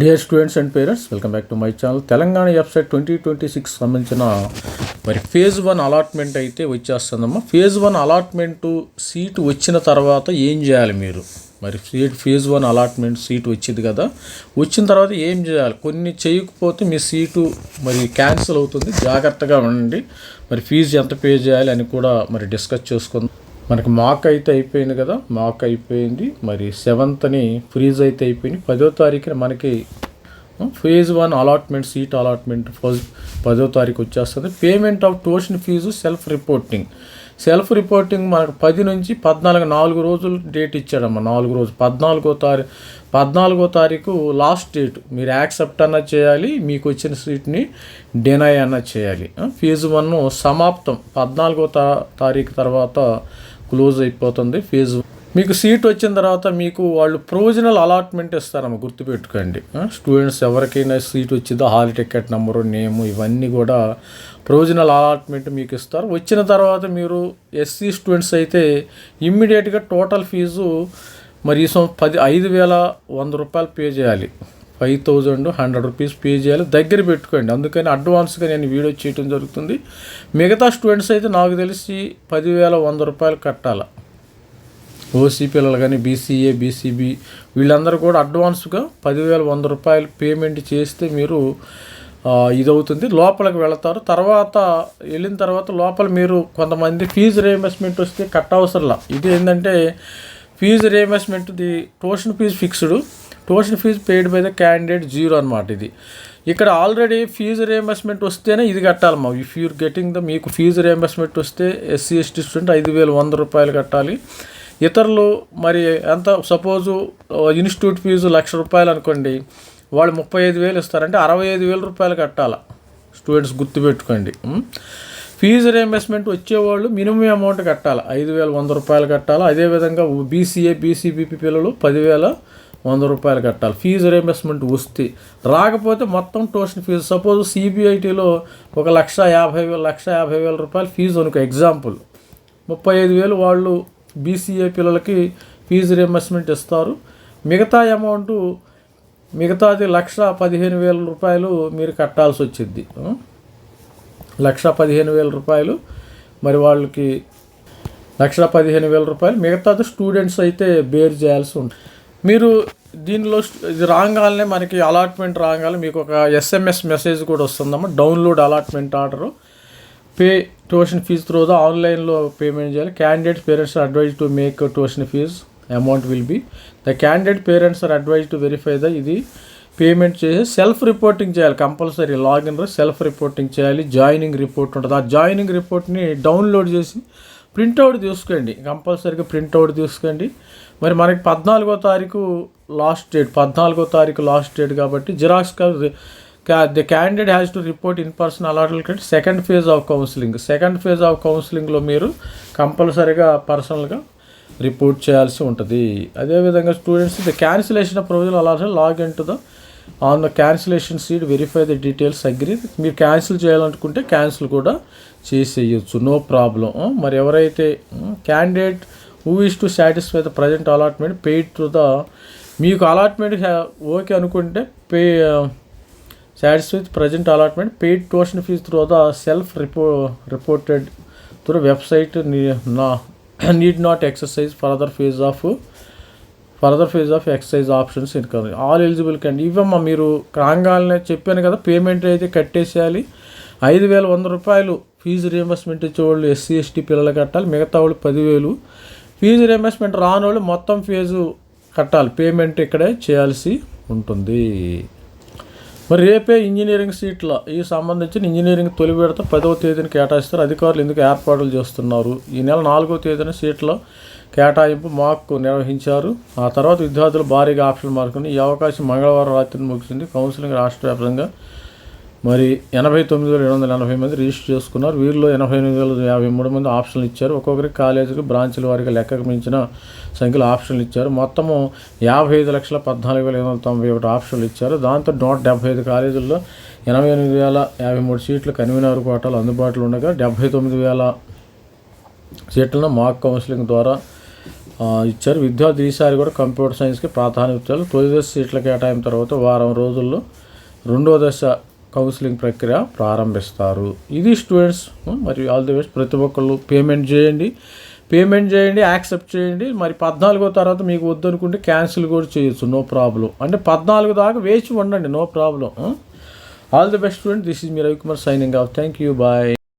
Dear students and parents, welcome back to my channel. Telangana website 2026 సంబంధించిన మరి phase 1 allotment అయితే వచ్చేస్తుందమ్మా. Phase 1 allotment seat వచ్చిన తర్వాత ఏం చేయాలి మీరు? మరి ఫేజ్ 1 అలాట్మెంట్ సీటు వచ్చింది కదా, వచ్చిన తర్వాత ఏం చేయాలి? కొన్ని చేయకపోతే మీ సీటు మరి క్యాన్సిల్ అవుతుంది, జాగ్రత్తగా ఉండండి. మరి ఫీజు ఎంత పే చేయాలి అని కూడా మరి డిస్కస్ చేసుకుందాం. మనకి మాక్ అయితే అయిపోయింది కదా, మాక్ అయిపోయింది. మరి 7th ఫ్రీజ్ అయితే అయిపోయింది. 10వ తారీఖున మనకి ఫేజ్ 1 అలాట్మెంట్ సీట్ అలాట్మెంట్ 10వ తారీఖు వచ్చేస్తుంది. Payment of tuition fee self reporting మనకు 10 నుంచి 14 4 రోజులు డేట్ ఇచ్చాడమ్మా. 4 రోజులు 14వ తారీఖు లాస్ట్ డేట్. మీరు యాక్సెప్ట్ అన్న చేయాలి, మీకు వచ్చిన సీట్ని డినై అన్న చేయాలి. ఫేజ్ 1 సమాప్తం 14వ తారీఖు తర్వాత క్లోజ్ అయిపోతుంది ఫేజ్. మీకు సీట్ వచ్చిన తర్వాత మీకు వాళ్ళు ప్రొవిజనల్ అలాట్మెంట్ ఇస్తారమ్మ, గుర్తుపెట్టుకోండి. స్టూడెంట్స్ ఎవరికైనా సీట్ వచ్చిందో హాల్ టికెట్ నెంబరు, నేము ఇవన్నీ కూడా ప్రొవిజనల్ అలాట్మెంట్ మీకు ఇస్తారు. వచ్చిన తర్వాత మీరు ఎస్సీ స్టూడెంట్స్ అయితే ఇమ్మీడియట్గా టోటల్ ఫీజు మరి 5,100 రూపాయలు పే చేయాలి. 5,100 రూపీస్ పే చేయాలి. దగ్గర పెట్టుకోండి, అందుకని అడ్వాన్స్గా నేను వీడియో చేయడం జరుగుతుంది. మిగతా స్టూడెంట్స్ అయితే నాకు తెలిసి 10,100 రూపాయలు కట్టాలి. ఓసీ పిల్లలు కానీ, బీసీఏ, బీసీబీ వీళ్ళందరూ కూడా అడ్వాన్స్గా 10,100 రూపాయలు పేమెంట్ చేస్తే మీరు ఇదవుతుంది. లోపలికి వెళతారు. తర్వాత వెళ్ళిన తర్వాత లోపల మీరు కొంతమంది ఫీజు రీయింబర్స్మెంట్ వస్తే కట్టవసరంలా. ఇది ఏంటంటే ఫీజు రీయింబర్స్మెంట్ది tuition fee fixed, tuition fee paid by the candidate 0 అనమాట. ఇది ఇక్కడ ఆల్రెడీ ఫీజు రీయింబర్స్మెంట్ వస్తేనే ఇది కట్టాలమ్మా. ఇఫ్ యూర్ గెటింగ్ మీకు ఫీజు రీయింబర్స్మెంట్ వస్తే ఎస్సీ ఎస్టీ స్టూడెంట్ 5,100 రూపాయలు కట్టాలి. ఇతరులు మరి ఎంత, సపోజు ఇన్స్టిట్యూట్ ఫీజు 1,00,000 రూపాయలు అనుకోండి, వాళ్ళు 35,000 ఇస్తారంటే 65,000 రూపాయలు కట్టాలి. స్టూడెంట్స్ గుర్తుపెట్టుకోండి. ఫీజు రీయింబర్స్మెంట్ వచ్చేవాళ్ళు మినిమం అమౌంట్ కట్టాలి, 5,100 రూపాయలు కట్టాలి. అదేవిధంగా బీసీఏ, బీసీబీపీ పిల్లలు 10,100 రూపాయలు కట్టాలి ఫీజు రీయింబర్స్మెంట్ వస్తే. రాకపోతే మొత్తం ట్యూషన్ ఫీజు, సపోజ్ సిబిఐటీలో 1,50,000 రూపాయలు ఫీజు అనుకో, ఎగ్జాంపుల్ 35,000 వాళ్ళు బీసీఏ పిల్లలకి ఫీజు రీయింబర్స్మెంట్ ఇస్తారు. మిగతా అమౌంట్ మిగతాది 1,15,000 రూపాయలు మీరు కట్టాల్సి వచ్చింది. 1,15,000 రూపాయలు మరి వాళ్ళకి 1,15,000 రూపాయలు మిగతాది స్టూడెంట్స్ అయితే బేర్ చేయాల్సి ఉంటుంది. మీరు దీనిలో ఇది రాగానే మనకి అలాట్మెంట్ రాగానే మీకు ఒక ఎస్ఎంఎస్ మెసేజ్ కూడా వస్తుందమ్మా. Download allotment order, pay tuition fee through the ఆన్లైన్లో పేమెంట్ చేయాలి. Candidate parents are advise to make tuition fee amount will be the candidate parents are advise to verify the ఇది payment చేసి self reporting చేయాలి. Compulsory login self reporting చేయాలి. Joining report ఉంటుంది. ఆ joining రిపోర్ట్ని download చేసి printout తీసుకోండి, కంపల్సరీగా ప్రింట్అవుట్ తీసుకోండి. మరి మనకి 14వ తారీఖు లాస్ట్ డేట్ కాబట్టి xerox the candidate has to report in person allotment second phase of కౌన్సిలింగ్లో మీరు కంపల్సరీగా పర్సనల్గా రిపోర్ట్ చేయాల్సి ఉంటుంది. అదేవిధంగా students the cancellation of provisional allotment login to the on the cancellation seat verify the details agree. మీరు cancel చేయాలనుకుంటే cancel కూడా చేసేయచ్చు, నో ప్రాబ్లం. మరి ఎవరైతే candidate who is to satisfy the present allotment paid to the, మీకు allotment okay అనుకుంటే satisfy present allotment paid tuition fees through the reported through website need not exercise further phase of exercise options in all eligible can ఇవమ్మ. మీరు రాగానే చెప్పాను కదా, payment అయితే కట్టేసేయాలి. 5,100 రూపాయలు fee reimbursement ఇచ్చేవాళ్ళు SC ST పిల్లలు కట్టాలి. మిగతా వాళ్ళు 10,000 ఫీజు రీయింబర్స్మెంట్ రానోళ్ళు మొత్తం ఫీజు కట్టాలి, పేమెంట్ ఇక్కడే చేయాల్సి ఉంటుంది. మరి రేపే ఇంజనీరింగ్ సీట్ల ఈ సంబంధించిన ఇంజనీరింగ్ తొలి విడత 10వ తేదీని కేటాయిస్తారు. అధికారులు ఎందుకు ఏర్పాట్లు చేస్తున్నారు? ఈ నెల 4వ తేదీన సీట్ల కేటాయింపు మాక్ నిర్వహించారు. ఆ తర్వాత విద్యార్థులు భారీగా ఆప్షన్ మార్కుని ఈ అవకాశం మంగళవారం రాత్రి ముగిసింది. కౌన్సిలింగ్ రాష్ట్ర వ్యాప్తంగా మరి 89,780 మంది రిజిస్టర్ చేసుకున్నారు. వీరిలో 88,053 మంది ఆప్షన్లు ఇచ్చారు. ఒక్కొక్కరికి కాలేజీకి బ్రాంచ్ల వారికి లెక్కకు మించిన సంఖ్యలో ఆప్షన్లు ఇచ్చారు. మొత్తము 55,14,891 ఆప్షన్లు ఇచ్చారు. దాంతో 175 కాలేజీల్లో 88,053 సీట్లు కన్వీనర్ కోటాలు అందుబాటులో ఉండగా 79,000 సీట్లను మాక్ కౌన్సిలింగ్ ద్వారా ఇచ్చారు. విద్యార్థి ఈసారి కూడా కంప్యూటర్ సైన్స్కి ప్రాధాన్యత ఇచ్చారు. తొలి దశ సీట్ల కేటాయింపు తర్వాత వారం రోజుల్లో రెండో దశ కౌన్సిలింగ్ ప్రక్రియ ప్రారంభిస్తారు. ఇది స్టూడెంట్స్. మరి ఆల్ ది బెస్ట్. ప్రతి ఒక్కళ్ళు పేమెంట్ చేయండి, యాక్సెప్ట్ చేయండి. మరి 14 తర్వాత మీకు వద్దనుకుంటే క్యాన్సిల్ కూడా చేయొచ్చు, నో ప్రాబ్లం. అంటే 14 దాకా వేచి ఉండండి, no problem. All the best student. This is me Ravikumar signing off. Thank you, bye.